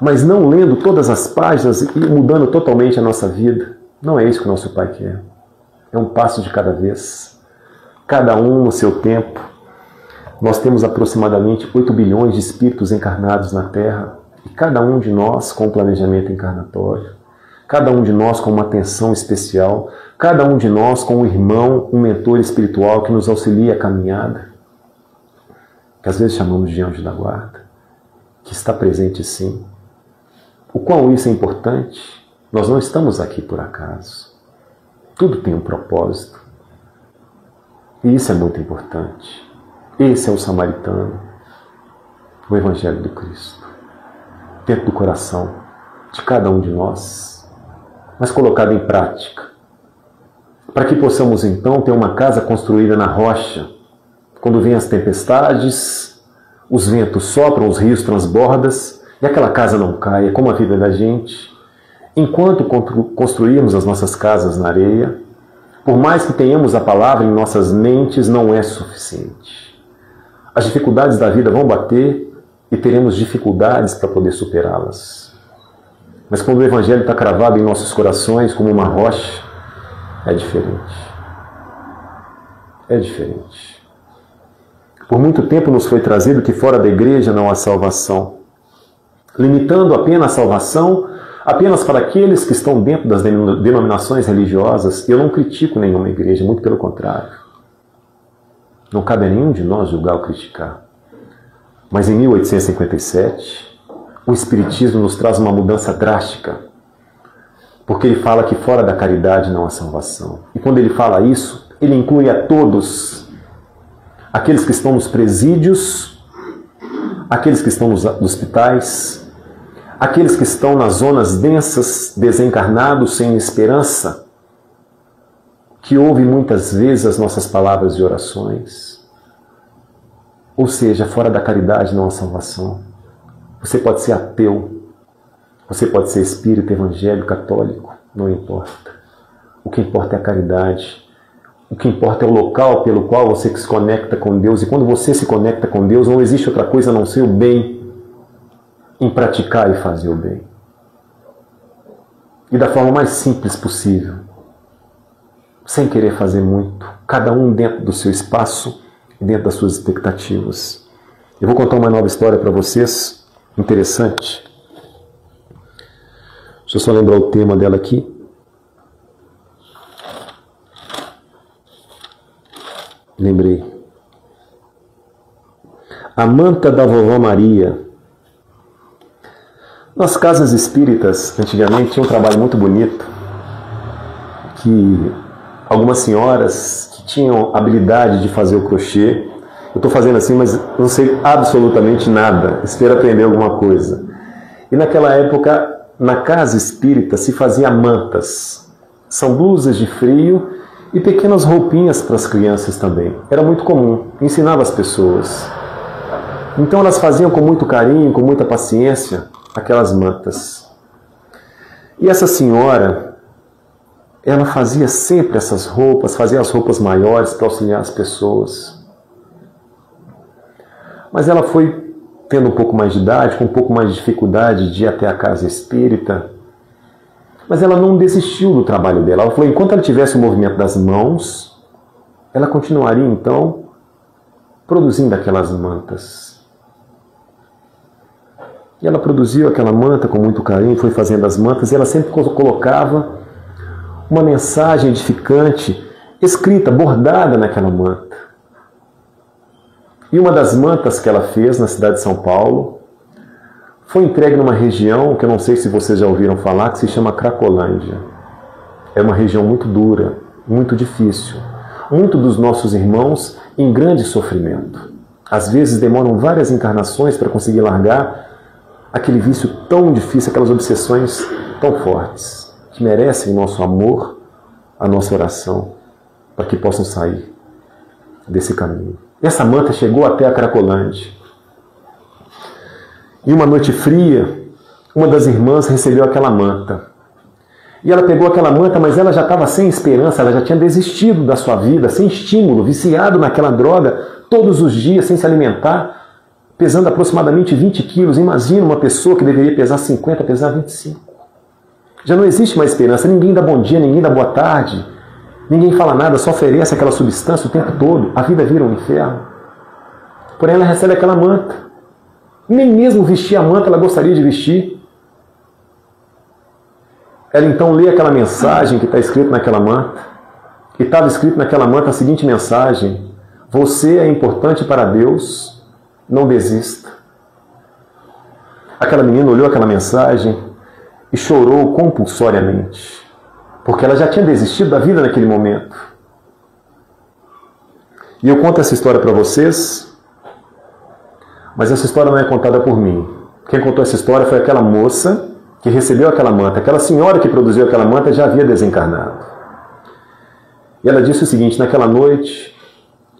mas não lendo todas as páginas e mudando totalmente a nossa vida. Não é isso que o nosso Pai quer. É um passo de cada vez. Cada um no seu tempo. Nós temos aproximadamente 8 bilhões de espíritos encarnados na Terra, e cada um de nós com um planejamento encarnatório, cada um de nós com uma atenção especial, cada um de nós com um irmão, um mentor espiritual que nos auxilia a caminhada, que às vezes chamamos de anjo da guarda, que está presente sim. O quão isso é importante? Nós não estamos aqui por acaso. Tudo tem um propósito. E isso é muito importante. Esse é o samaritano, o Evangelho do Cristo, dentro do coração de cada um de nós, mas colocado em prática, para que possamos então ter uma casa construída na rocha. Quando vêm as tempestades, os ventos sopram, os rios transbordam, e aquela casa não cai, é como a vida da gente. Enquanto construirmos as nossas casas na areia, por mais que tenhamos a palavra em nossas mentes, não é suficiente. As dificuldades da vida vão bater e teremos dificuldades para poder superá-las. Mas quando o Evangelho está cravado em nossos corações como uma rocha, é diferente. É diferente. Por muito tempo nos foi trazido que fora da igreja não há salvação, limitando apenas a salvação apenas para aqueles que estão dentro das denominações religiosas. Eu não critico nenhuma igreja, muito pelo contrário. Não cabe a nenhum de nós julgar ou criticar. Mas em 1857, o Espiritismo nos traz uma mudança drástica, porque ele fala que fora da caridade não há salvação. E quando ele fala isso, ele inclui a todos, aqueles que estão nos presídios, aqueles que estão nos hospitais, aqueles que estão nas zonas densas, desencarnados, sem esperança, que ouvem muitas vezes as nossas palavras e orações. Ou seja, fora da caridade não há salvação. Você pode ser ateu, você pode ser espírita, evangélico, católico, não importa. O que importa é a caridade. O que importa é o local pelo qual você se conecta com Deus. E quando você se conecta com Deus, não existe outra coisa a não ser o bem, em praticar e fazer o bem. E da forma mais simples possível, sem querer fazer muito, cada um dentro do seu espaço e dentro das suas expectativas. Eu vou contar uma nova história para vocês, interessante. Deixa eu só lembrar o tema dela aqui. Lembrei. A manta da vovó Maria. Nas casas espíritas, antigamente, tinha um trabalho muito bonito, que algumas senhoras que tinham habilidade de fazer o crochê, eu estou fazendo assim, mas não sei absolutamente nada, espero aprender alguma coisa. E naquela época, na casa espírita, se fazia mantas. São blusas de frio e pequenas roupinhas para as crianças também. Era muito comum, ensinava as pessoas. Então elas faziam com muito carinho, com muita paciência, aquelas mantas. E essa senhora, ela fazia sempre essas roupas, fazia as roupas maiores para auxiliar as pessoas. Mas ela foi tendo um pouco mais de idade, com um pouco mais de dificuldade de ir até a casa espírita. Mas ela não desistiu do trabalho dela. Ela falou, enquanto ela tivesse o movimento das mãos, ela continuaria então produzindo aquelas mantas. E ela produziu aquela manta com muito carinho, foi fazendo as mantas, e ela sempre colocava uma mensagem edificante, escrita, bordada naquela manta. E uma das mantas que ela fez na cidade de São Paulo foi entregue numa região que eu não sei se vocês já ouviram falar, que se chama Cracolândia. É uma região muito dura, muito difícil. Muitos dos nossos irmãos em grande sofrimento. Às vezes demoram várias encarnações para conseguir largar aquele vício tão difícil, aquelas obsessões tão fortes, que merecem o nosso amor, a nossa oração, para que possam sair desse caminho. Essa manta chegou até a Cracolândia. E uma noite fria, uma das irmãs recebeu aquela manta. E ela pegou aquela manta, mas ela já estava sem esperança, ela já tinha desistido da sua vida, sem estímulo, viciado naquela droga, todos os dias, sem se alimentar. pesando aproximadamente 20 quilos. Imagina uma pessoa que deveria pesar 50, pesar 25. Já não existe mais esperança. Ninguém dá bom dia, ninguém dá boa tarde. Ninguém fala nada, só oferece aquela substância o tempo todo. A vida vira um inferno. Porém, ela recebe aquela manta. Nem mesmo vestir a manta ela gostaria de vestir. Ela então lê aquela mensagem que está escrita naquela manta. E estava escrito naquela manta a seguinte mensagem: você é importante para Deus, não desista. Aquela menina olhou aquela mensagem e chorou compulsoriamente, porque ela já tinha desistido da vida naquele momento. E eu conto essa história para vocês, mas essa história não é contada por mim. Quem contou essa história foi aquela moça que recebeu aquela manta. Aquela senhora que produziu aquela manta já havia desencarnado. E ela disse o seguinte: naquela noite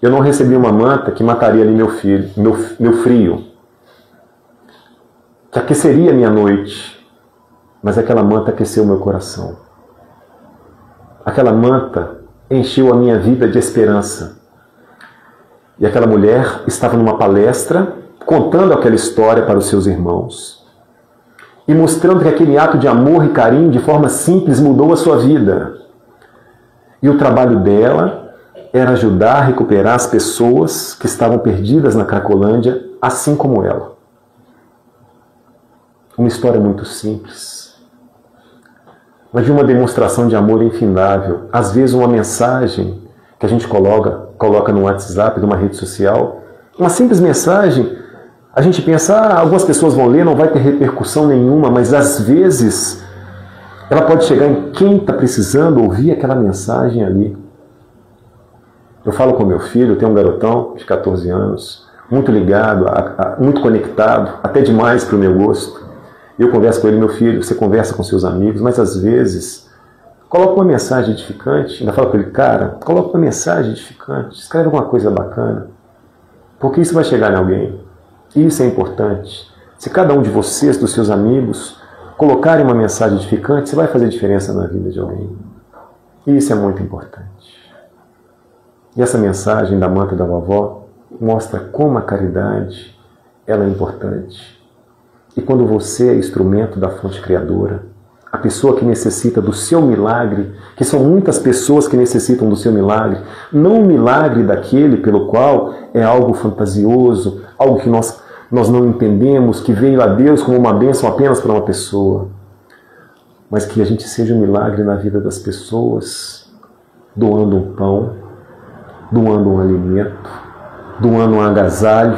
eu não recebi uma manta que mataria ali meu filho, meu frio, que aqueceria a minha noite, mas aquela manta aqueceu o meu coração. Aquela manta encheu a minha vida de esperança. E aquela mulher estava numa palestra, contando aquela história para os seus irmãos e mostrando que aquele ato de amor e carinho, de forma simples, mudou a sua vida. E o trabalho dela era ajudar a recuperar as pessoas que estavam perdidas na Cracolândia, assim como ela. Uma história muito simples, mas de uma demonstração de amor infindável. Às vezes uma mensagem que a gente coloca no WhatsApp, numa rede social, uma simples mensagem, a gente pensa, algumas pessoas vão ler, não vai ter repercussão nenhuma, mas às vezes ela pode chegar em quem está precisando ouvir aquela mensagem ali. Eu falo com meu filho, eu tenho um garotão de 14 anos, muito ligado, muito conectado, até demais para o meu gosto. E eu converso com ele: meu filho, você conversa com seus amigos, mas às vezes coloca uma mensagem edificante. Ainda falo com ele: cara, coloca uma mensagem edificante, escreve alguma coisa bacana, porque isso vai chegar em alguém. Isso é importante. Se cada um de vocês, dos seus amigos, colocarem uma mensagem edificante, você vai fazer diferença na vida de alguém. E isso é muito importante. E essa mensagem da manta da vovó mostra como a caridade ela é importante. E quando você é instrumento da fonte criadora, a pessoa que necessita do seu milagre, que são muitas pessoas que necessitam do seu milagre, não o milagre daquele pelo qual é algo fantasioso, algo que nós não entendemos, que veio a Deus como uma bênção apenas para uma pessoa, mas que a gente seja um milagre na vida das pessoas, doando um pão, doando um alimento, doando um agasalho,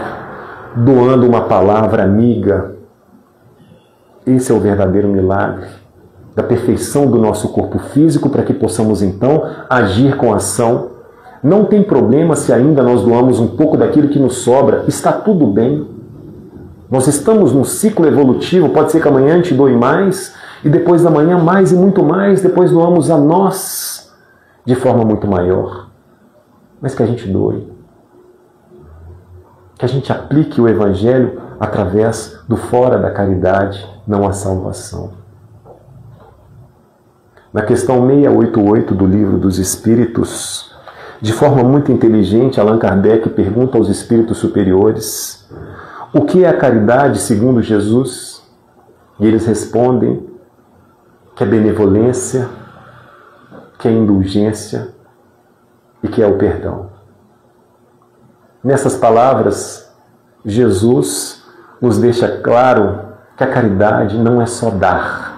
doando uma palavra amiga. Esse é o verdadeiro milagre da perfeição do nosso corpo físico, para que possamos então agir com ação. Não tem problema se ainda nós doamos um pouco daquilo que nos sobra, está tudo bem. Nós estamos num ciclo evolutivo, pode ser que amanhã a gente doe mais, e depois da manhã mais e muito mais, depois doamos a nós de forma muito maior. Mas que a gente doe. Que a gente aplique o Evangelho através do fora da caridade, não a salvação. Na questão 688 do Livro dos Espíritos, de forma muito inteligente, Allan Kardec pergunta aos espíritos superiores: o que é a caridade segundo Jesus? E eles respondem que é benevolência, que é indulgência e que é o perdão. Nessas palavras, Jesus nos deixa claro que a caridade não é só dar.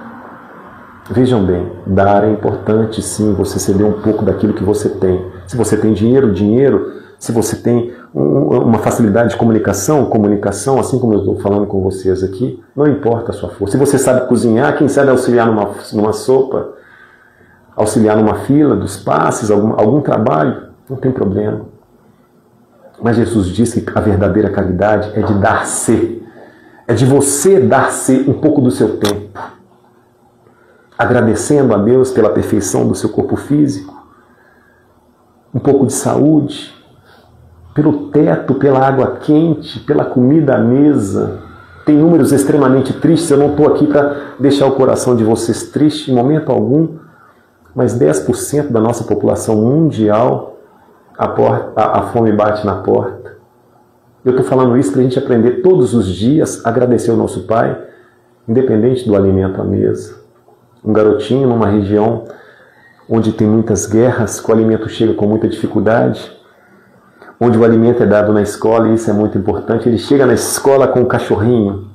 Vejam bem, dar é importante, sim, você ceder um pouco daquilo que você tem. Se você tem dinheiro. Se você tem uma facilidade de comunicação, assim como eu estou falando com vocês aqui, não importa a sua força. Se você sabe cozinhar, quem sabe auxiliar numa sopa, auxiliar numa fila dos passes, algum trabalho, não tem problema. Mas Jesus disse que a verdadeira caridade é de dar-se. É de você dar-se um pouco do seu tempo, agradecendo a Deus pela perfeição do seu corpo físico, um pouco de saúde, pelo teto, pela água quente, pela comida à mesa. Tem números extremamente tristes, eu não estou aqui para deixar o coração de vocês triste em momento algum, mas 10% da nossa população mundial, a fome bate na porta. Eu estou falando isso para a gente aprender todos os dias a agradecer ao nosso Pai, independente do alimento à mesa. Um garotinho numa região onde tem muitas guerras, que o alimento chega com muita dificuldade, onde o alimento é dado na escola, e isso é muito importante. Ele chega na escola com um cachorrinho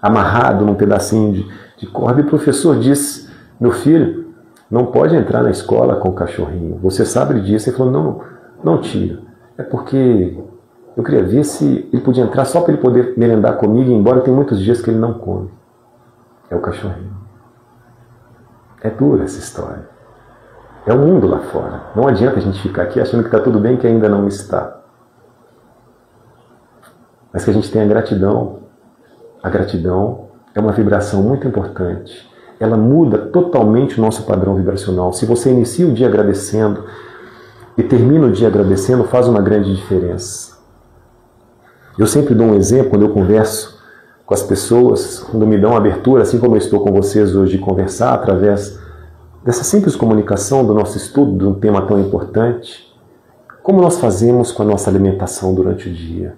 amarrado num pedacinho de corda, e o professor diz: meu filho, não pode entrar na escola com o cachorrinho. Você sabe disso? Ele falou: não tira. É porque eu queria ver se ele podia entrar só para ele poder merendar comigo, embora tem muitos dias que ele não come. É o cachorrinho. É dura essa história. É o mundo lá fora. Não adianta a gente ficar aqui achando que está tudo bem, que ainda não está. Mas que a gente tenha gratidão. A gratidão é uma vibração muito importante. Ela muda totalmente o nosso padrão vibracional. Se você inicia o dia agradecendo e termina o dia agradecendo, faz uma grande diferença. Eu sempre dou um exemplo quando eu converso com as pessoas, quando me dão abertura, assim como eu estou com vocês hoje, de conversar através dessa simples comunicação do nosso estudo de um tema tão importante. Como nós fazemos com a nossa alimentação durante o dia?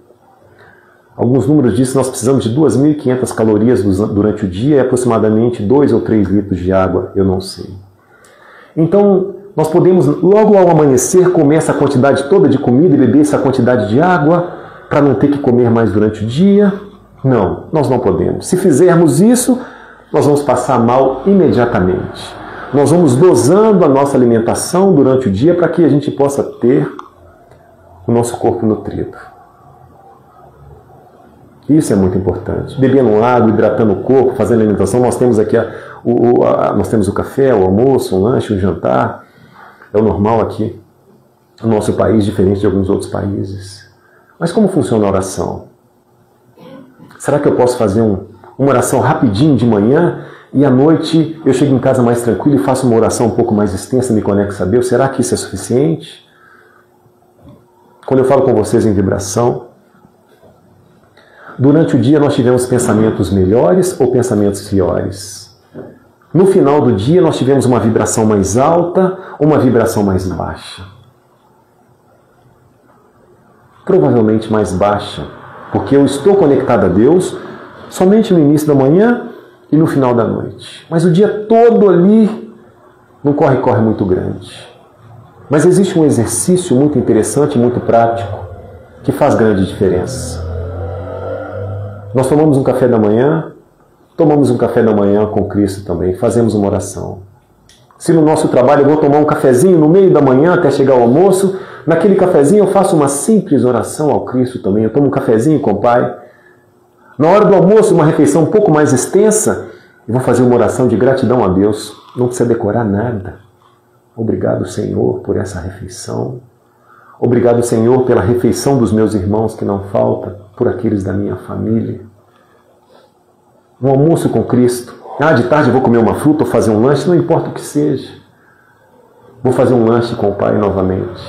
Alguns números dizem que nós precisamos de 2.500 calorias durante o dia e aproximadamente 2 ou 3 litros de água, eu não sei. Então, nós podemos, logo ao amanhecer, comer essa quantidade toda de comida e beber essa quantidade de água para não ter que comer mais durante o dia? Não, nós não podemos. Se fizermos isso, nós vamos passar mal imediatamente. Nós vamos dosando a nossa alimentação durante o dia para que a gente possa ter o nosso corpo nutrido. Isso é muito importante. Bebendo água, hidratando o corpo, fazendo alimentação. Nós temos aqui nós temos o café, o almoço, o lanche, o jantar. É o normal aqui no nosso país, diferente de alguns outros países. Mas como funciona a oração? Será que eu posso fazer uma oração rapidinho de manhã e à noite eu chego em casa mais tranquilo e faço uma oração um pouco mais extensa, me conecto a Deus? Será que isso é suficiente? Quando eu falo com vocês em vibração, durante o dia nós tivemos pensamentos melhores ou pensamentos piores? No final do dia nós tivemos uma vibração mais alta ou uma vibração mais baixa? Provavelmente mais baixa, porque eu estou conectado a Deus somente no início da manhã e no final da noite. Mas o dia todo ali num corre-corre muito grande. Mas existe um exercício muito interessante, muito prático, que faz grande diferença. Nós tomamos um café da manhã com Cristo também, fazemos uma oração. Se no nosso trabalho eu vou tomar um cafezinho no meio da manhã até chegar ao almoço, naquele cafezinho eu faço uma simples oração ao Cristo também. Eu tomo um cafezinho com o Pai. Na hora do almoço, uma refeição um pouco mais extensa, eu vou fazer uma oração de gratidão a Deus. Não precisa decorar nada. Obrigado, Senhor, por essa refeição. Obrigado, Senhor, pela refeição dos meus irmãos que não falta, por aqueles da minha família. Um almoço com Cristo. De tarde eu vou comer uma fruta ou fazer um lanche, não importa o que seja. Vou fazer um lanche com o Pai novamente.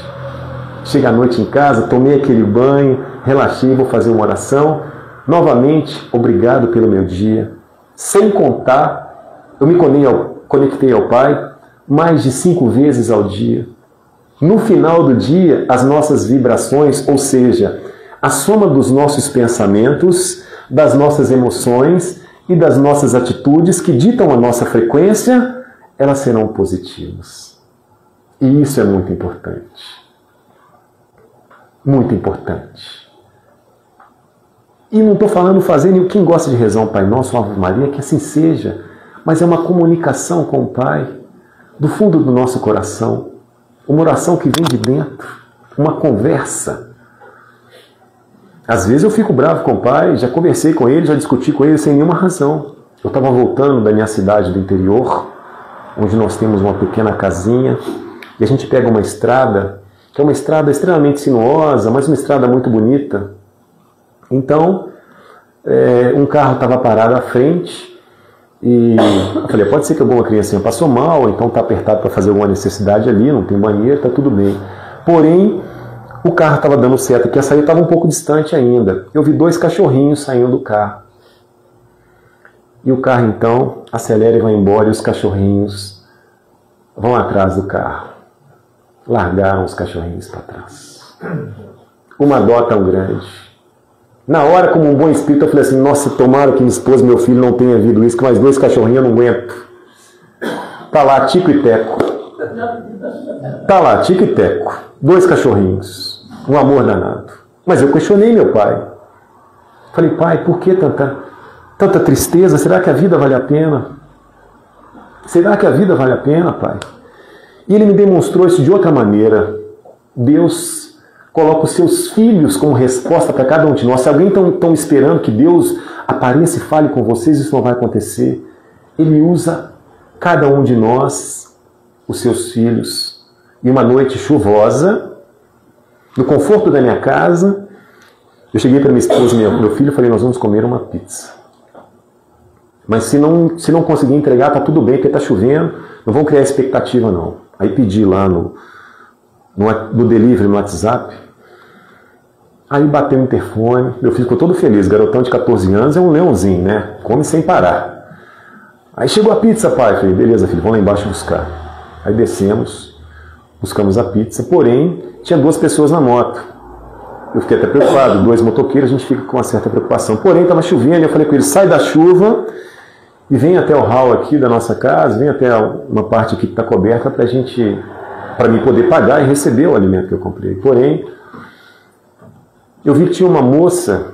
Chega à noite em casa, tomei aquele banho, relaxei, vou fazer uma oração. Novamente, obrigado pelo meu dia. Sem contar, eu me conectei ao Pai mais de 5 vezes ao dia. No final do dia, as nossas vibrações, ou seja, a soma dos nossos pensamentos, das nossas emoções e das nossas atitudes que ditam a nossa frequência, elas serão positivas. E isso é muito importante. Muito importante. E não estou falando fazendo, quem gosta de rezar um Pai Nosso, Ave Maria, que assim seja, mas é uma comunicação com o Pai, do fundo do nosso coração, uma oração que vem de dentro, uma conversa. Às vezes eu fico bravo com o Pai, já conversei com ele, já discuti com ele sem nenhuma razão. Eu estava voltando da minha cidade do interior, onde nós temos uma pequena casinha, e a gente pega uma estrada, que é uma estrada extremamente sinuosa, mas uma estrada muito bonita. Então, um carro estava parado à frente, e eu falei, pode ser que alguma criancinha passou mal, então está apertado para fazer alguma necessidade ali, não tem banheiro, está tudo bem. Porém, o carro estava dando seta, que a saída estava um pouco distante ainda. Eu vi 2 cachorrinhos saindo do carro. E o carro então acelera e vai embora, e os cachorrinhos vão atrás do carro. Largaram os cachorrinhos para trás. Uma dó tão grande. Na hora, como um bom espírito, eu falei assim, nossa, tomara que minha esposa e meu filho não tenham visto isso, que mais 2 cachorrinhos eu não aguento. Tá lá, Tico e Teco. Tá lá, Tico e Teco. 2 cachorrinhos. Um amor danado. Mas eu questionei meu pai. Falei, pai, por que tanta tristeza? Será que a vida vale a pena? Será que a vida vale a pena, pai? E ele me demonstrou isso de outra maneira. Deus coloca os seus filhos como resposta para cada um de nós. Se alguém está esperando que Deus apareça e fale com vocês, isso não vai acontecer. Ele usa cada um de nós, os seus filhos. E uma noite chuvosa, no conforto da minha casa, eu cheguei para minha esposa e meu filho e falei, nós vamos comer uma pizza. Mas se não conseguir entregar, tá tudo bem, porque está chovendo, não vão criar expectativa não. Aí pedi lá no delivery, no WhatsApp. Aí bateu o interfone, meu filho ficou todo feliz, garotão de 14 anos é um leãozinho, né? Come sem parar. Aí chegou a pizza, pai. Falei, beleza, filho, vamos lá embaixo buscar. Aí descemos, buscamos a pizza, porém, tinha 2 pessoas na moto. Eu fiquei até preocupado, 2 motoqueiros, a gente fica com uma certa preocupação. Porém, estava chovendo, eu falei com ele, sai da chuva e vem até o hall aqui da nossa casa, vem até uma parte aqui que está coberta para mim poder pagar e receber o alimento que eu comprei. Porém, eu vi que tinha uma moça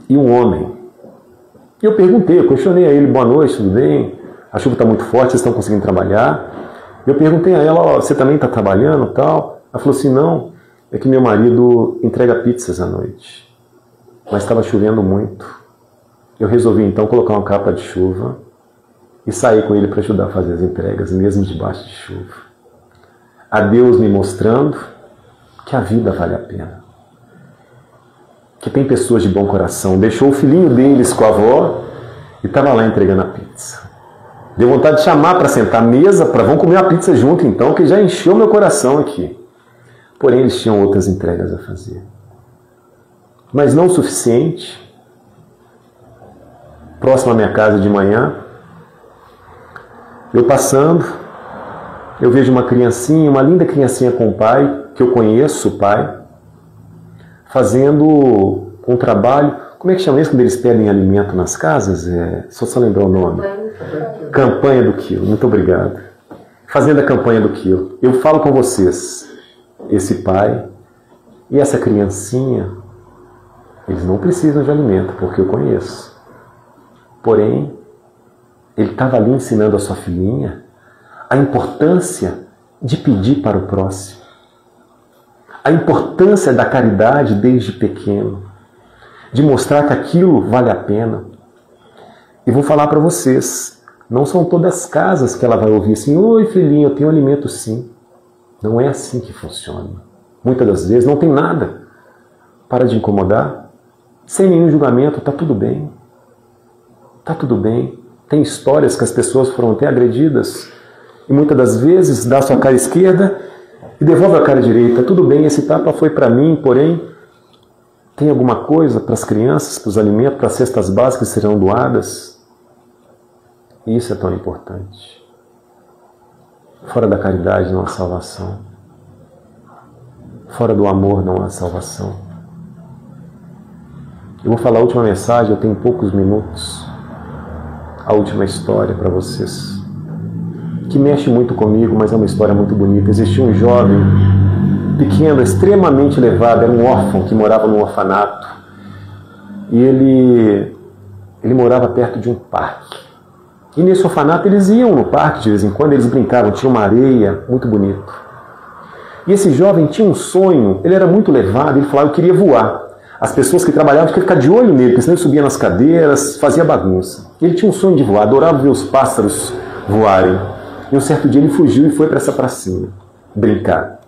e um homem. E eu perguntei, eu questionei a ele, boa noite, tudo bem? A chuva está muito forte, vocês estão conseguindo trabalhar? Eu perguntei a ela, você também está trabalhando e tal? Ela falou assim, não, é que meu marido entrega pizzas à noite. Mas estava chovendo muito. Eu resolvi então colocar uma capa de chuva e sair com ele para ajudar a fazer as entregas, mesmo debaixo de chuva. A Deus me mostrando que a vida vale a pena. Que tem pessoas de bom coração. Deixou o filhinho deles com a avó e estava lá entregando a pizza. Deu vontade de chamar para sentar à mesa, vamos comer a pizza junto então, que já encheu meu coração aqui. Porém, eles tinham outras entregas a fazer. Mas não o suficiente. Próximo à minha casa de manhã, eu passando, eu vejo uma criancinha, uma linda criancinha com o pai, que eu conheço o pai, fazendo um trabalho, como é que chama isso quando eles pedem alimento nas casas? Só lembrar o nome. Campanha do quilo, muito obrigado. Fazendo a campanha do quilo. Eu falo com vocês, esse pai e essa criancinha, eles não precisam de alimento, porque eu conheço. Porém, ele estava ali ensinando a sua filhinha a importância de pedir para o próximo. A importância da caridade desde pequeno, de mostrar que aquilo vale a pena. E vou falar para vocês, não são todas as casas que ela vai ouvir assim, oi filhinho, eu tenho alimento sim. Não é assim que funciona. Muitas das vezes não tem nada. Para de incomodar, sem nenhum julgamento, está tudo bem. Está tudo bem. Tem histórias que as pessoas foram até agredidas e muitas das vezes dá a sua cara esquerda e devolve a cara direita. Tudo bem, esse tapa foi para mim, porém, tem alguma coisa para as crianças, para os alimentos, para as cestas básicas que serão doadas? Isso é tão importante. Fora da caridade não há salvação. Fora do amor não há salvação. Eu vou falar a última mensagem, eu tenho poucos minutos. A última história para vocês, que mexe muito comigo, mas é uma história muito bonita. Existia um jovem pequeno, extremamente elevado, era um órfão que morava num orfanato. E ele morava perto de um parque. E nesse orfanato eles iam no parque de vez em quando, eles brincavam, tinha uma areia, muito bonito. E esse jovem tinha um sonho, ele era muito elevado, ele falava, eu queria voar. As pessoas que trabalhavam tinham que ficar de olho nele, porque senão ele subia nas cadeiras, fazia bagunça. Ele tinha um sonho de voar, adorava ver os pássaros voarem. E um certo dia ele fugiu e foi para essa pracinha brincar.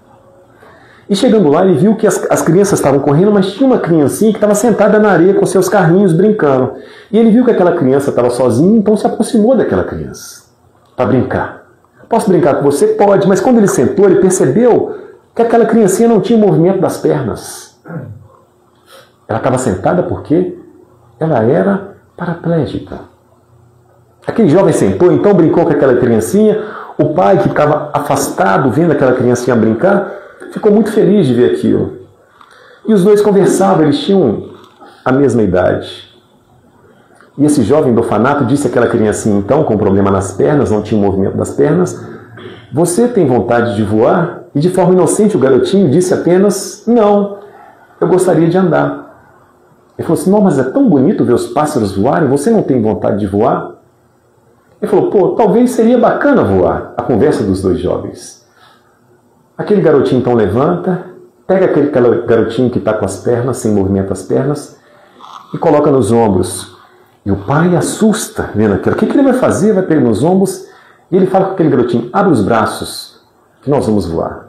E chegando lá, ele viu que as crianças estavam correndo, mas tinha uma criancinha que estava sentada na areia com seus carrinhos brincando. E ele viu que aquela criança estava sozinha, então se aproximou daquela criança para brincar. Posso brincar com você? Pode, mas quando ele sentou, ele percebeu que aquela criancinha não tinha movimento das pernas. Ela estava sentada porque ela era paraplégica. Aquele jovem sentou, então brincou com aquela criancinha. O pai, que ficava afastado vendo aquela criancinha brincar, ficou muito feliz de ver aquilo. E os dois conversavam, eles tinham a mesma idade. E esse jovem do orfanato disse àquela criancinha, então, com problema nas pernas, não tinha o movimento das pernas, você tem vontade de voar? E de forma inocente o garotinho disse apenas, não, eu gostaria de andar. Ele falou assim, não, mas é tão bonito ver os pássaros voarem, você não tem vontade de voar? Ele falou, pô, talvez seria bacana voar. A conversa dos dois jovens. Aquele garotinho então levanta, pega aquele garotinho que está com as pernas, sem movimento das pernas, e coloca nos ombros. E o pai assusta vendo aquilo. O que ele vai fazer? Vai pegar nos ombros e ele fala com aquele garotinho, abre os braços, que nós vamos voar.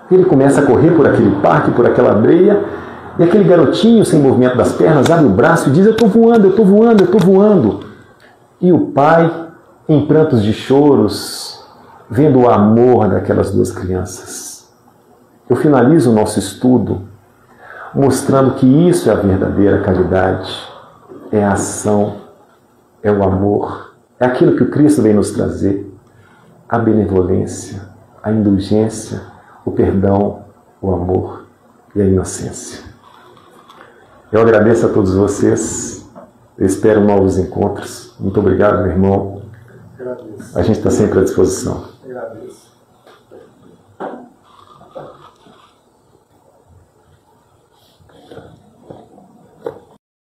E ele começa a correr por aquele parque, por aquela areia, e aquele garotinho sem movimento das pernas abre o braço e diz, eu estou voando, eu estou voando, eu estou voando. E o pai, em prantos de choros, vendo o amor daquelas duas crianças. Eu finalizo o nosso estudo mostrando que isso é a verdadeira caridade, é a ação, é o amor, é aquilo que o Cristo vem nos trazer, a benevolência, a indulgência, o perdão, o amor e a inocência. Eu agradeço a todos vocês, eu espero novos encontros. Muito obrigado, meu irmão. Agradeço. A gente está sempre à disposição. Agradeço.